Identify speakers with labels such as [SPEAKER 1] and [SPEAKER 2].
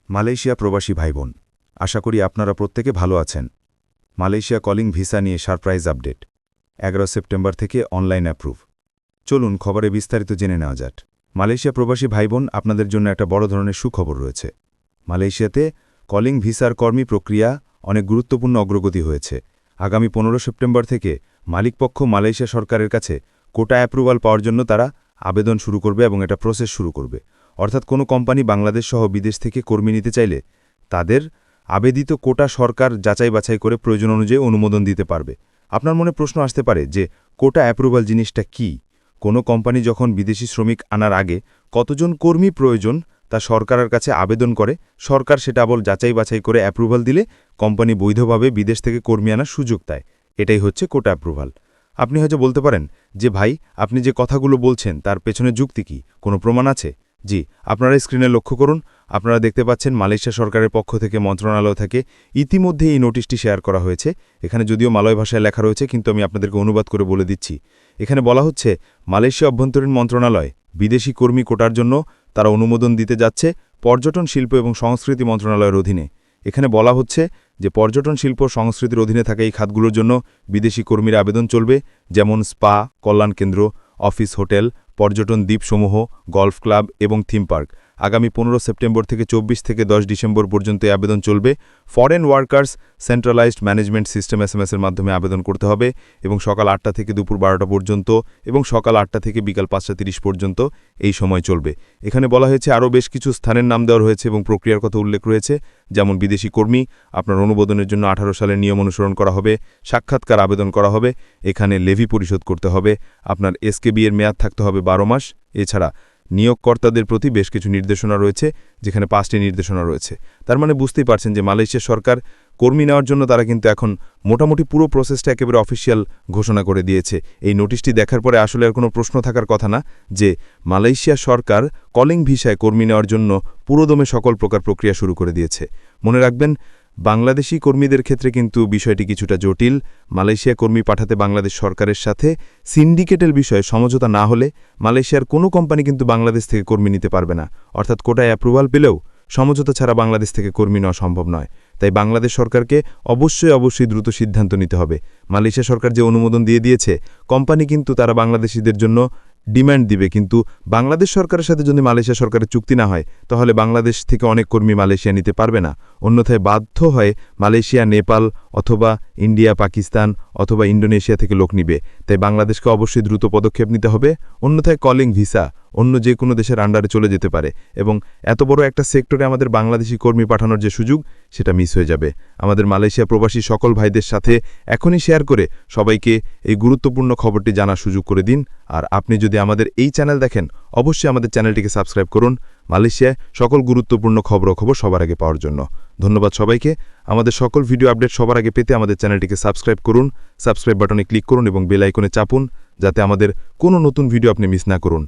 [SPEAKER 1] Malaysia প্রবাসী ভাইবোন, আশা করি আপনারা প্রত্যেকে ভালো আছেন। মালয়েশিয়া কলিং ভিসা নিয়ে সারপ্রাইজ আপডেট। 11 সেপ্টেম্বর থেকে অনলাইন অ্যাপ্রুভ। চলুন খবরে বিস্তারিত জেনে নেওয়া যাক। মালয়েশিয়া প্রবাসী ভাইবোন, আপনাদের জন্য একটা বড় ধরনের সুখবর রয়েছে। মালয়েশিয়াতে কলিং ভিসার কর্মী প্রক্রিয়া অনেক গুরুত্বপূর্ণ অগ্রগতি হয়েছে। আগামী 15 সেপ্টেম্বর থেকে মালিকপক্ষ মালয়েশিয়া সরকারের কাছে কোটা অ্যাপ্রুভাল পাওয়ার জন্য তারা আবেদন শুরু করবে এবং এটা প্রসেস শুরু করবে। অর্থাৎ কোনো কোম্পানি বাংলাদেশ সহ বিদেশ থেকে কর্মী নিতে চাইলে তাদের আবেদিত কোটা সরকার যাচাই বাছাই করে প্রয়োজন অনুযায়ী অনুমোদন দিতে পারবে। আপনার মনে প্রশ্ন আসতে পারে যে কোটা অ্যাপ্রুভাল জিনিসটা কি? কোনো কোম্পানি যখন বিদেশি শ্রমিক আনার আগে কতজন কর্মী প্রয়োজন তা সরকারের কাছে আবেদন করে, সরকার সেটা আবার যাচাই বাছাই করে অ্যাপ্রুভাল দিলে কোম্পানি বৈধভাবে বিদেশ থেকে কর্মী আনার সুযোগ দেয়। এটাই হচ্ছে কোটা অ্যাপ্রুভাল। আপনি হয়তো বলতে পারেন যে ভাই, আপনি যে কথাগুলো বলছেন তার পেছনে যুক্তি কি, কোনো প্রমাণ আছে? জি, আপনারা স্ক্রিনে লক্ষ্য করুন। আপনারা দেখতে পাচ্ছেন মালয়েশিয়া সরকারের পক্ষ থেকে মন্ত্রণালয় থেকে ইতিমধ্যে এই নোটিশটি শেয়ার করা হয়েছে। এখানে যদিও মালয় ভাষায় লেখা রয়েছে, কিন্তু আমি আপনাদেরকে অনুবাদ করে বলে দিচ্ছি। এখানে বলা হচ্ছে, মালয়েশিয়া অভ্যন্তরীণ মন্ত্রণালয় বিদেশি কর্মী কোটার জন্য তারা অনুমোদন দিতে যাচ্ছে পর্যটন শিল্প এবং সংস্কৃতি মন্ত্রণালয়ের অধীনে। এখানে বলা হচ্ছে যে পর্যটন শিল্প সংস্কৃতির অধীনে থাকা এই খাতগুলোর জন্য বিদেশি কর্মীর আবেদন চলবে, যেমন স্পা, কল্যাণ কেন্দ্র, অফিস, হোটেল, পর্যটন দ্বীপসমূহ, গল্ফ ক্লাব এবং থিম পার্ক। আগামী 15 সেপ্টেম্বর থেকে 24 থেকে 10 ডিসেম্বর পর্যন্ত এই আবেদন চলবে। Foreign workers centralised management system এসএমএসের মাধ্যমে আবেদন করতে হবে এবং সকাল 8টা থেকে দুপুর 12টা পর্যন্ত এবং সকাল 8টা থেকে বিকাল 5:30 পর্যন্ত এই সময় চলবে। এখানে বলা হয়েছে আরও বেশ কিছু স্থানের নাম দেওয়া হয়েছে এবং প্রক্রিয়ার কথা উল্লেখ রয়েছে, যেমন বিদেশি কর্মী, আপনার অনুমোদনের জন্য 18 সালের নিয়ম অনুসরণ করা হবে, সাক্ষাৎকার আবেদন করা হবে, এখানে লেভি পরিশোধ করতে হবে, আপনার এসকেবি এর মেয়াদ থাকতে হবে 12 মাস। এছাড়া নিয়োগকর্তাদের প্রতি বেশ কিছু নির্দেশনা রয়েছে, যেখানে 5টি নির্দেশনা রয়েছে। তার মানে বুঝতেই পারছেন যে মালয়েশিয়া সরকার কর্মী নেওয়ার জন্য তারা কিন্তু এখন মোটামুটি পুরো প্রসেসটা একেবারে অফিসিয়াল ঘোষণা করে দিয়েছে। এই নোটিশটি দেখার পরে আসলে আর কোনো প্রশ্ন থাকার কথা না যে মালয়েশিয়া সরকার কলিং ভিসায় কর্মী নেওয়ার জন্য পুরোদমে সকল প্রকার প্রক্রিয়া শুরু করে দিয়েছে। মনে রাখবেন, বাংলাদেশি কর্মীদের ক্ষেত্রে কিন্তু বিষয়টি কিছুটা জটিল। মালয়েশিয়া কর্মী পাঠাতে বাংলাদেশ সরকারের সাথে সিন্ডিকেটের বিষয়ে সমঝোতা না হলে মালয়েশিয়ার কোনো কোম্পানি কিন্তু বাংলাদেশ থেকে কর্মী নিতে পারবে না। অর্থাৎ কোটায় অ্যাপ্রুভাল পেলেও সমঝোতা ছাড়া বাংলাদেশ থেকে কর্মী নেওয়া সম্ভব নয়। তাই বাংলাদেশ সরকারকে অবশ্যই দ্রুত সিদ্ধান্ত নিতে হবে। মালয়েশিয়া সরকার যে অনুমোদন দিয়ে দিয়েছে, কোম্পানি কিন্তু তারা বাংলাদেশিদের জন্য ডিমান্ড দিবে, কিন্তু বাংলাদেশ সরকারের সাথে যদি মালয়েশিয়া সরকারের চুক্তি না হয় তাহলে বাংলাদেশ থেকে অনেক কর্মী মালয়েশিয়া নিতে পারবে না। অন্যথায় বাধ্য হয়ে মালয়েশিয়া, নেপাল অথবা ইন্ডিয়া, পাকিস্তান অথবা ইন্দোনেশিয়া থেকে লোক নিবে। তাই বাংলাদেশকে অবশ্যই দ্রুত পদক্ষেপ নিতে হবে, অন্যথায় কলিং ভিসা অন্য যে কোনো দেশের আন্ডারে চলে যেতে পারে এবং এত বড় একটা সেক্টরে আমাদের বাংলাদেশি কর্মী পাঠানোর যে সুযোগ, সেটা মিস হয়ে যাবে। আমাদের মালয়েশিয়া প্রবাসী সকল ভাইদের সাথে এখনই শেয়ার করে সবাইকে এই গুরুত্বপূর্ণ খবরটি জানার সুযোগ করে দিন। আর আপনি যদি আমাদের এই চ্যানেল দেখেন, অবশ্যই আমাদের চ্যানেলটিকে সাবস্ক্রাইব করুন মালয়েশিয়ায় সকল গুরুত্বপূর্ণ খবর সবার আগে পাওয়ার জন্য। ধন্যবাদ সবাইকে। আমাদের সকল ভিডিও আপডেট সবার আগে পেতে আমাদের চ্যানেলটিকে সাবস্ক্রাইব করুন, সাবস্ক্রাইব বাটনে ক্লিক করুন এবং বেল আইকনে চাপুন, যাতে আমাদের কোনো নতুন ভিডিও আপনি মিস না করুন।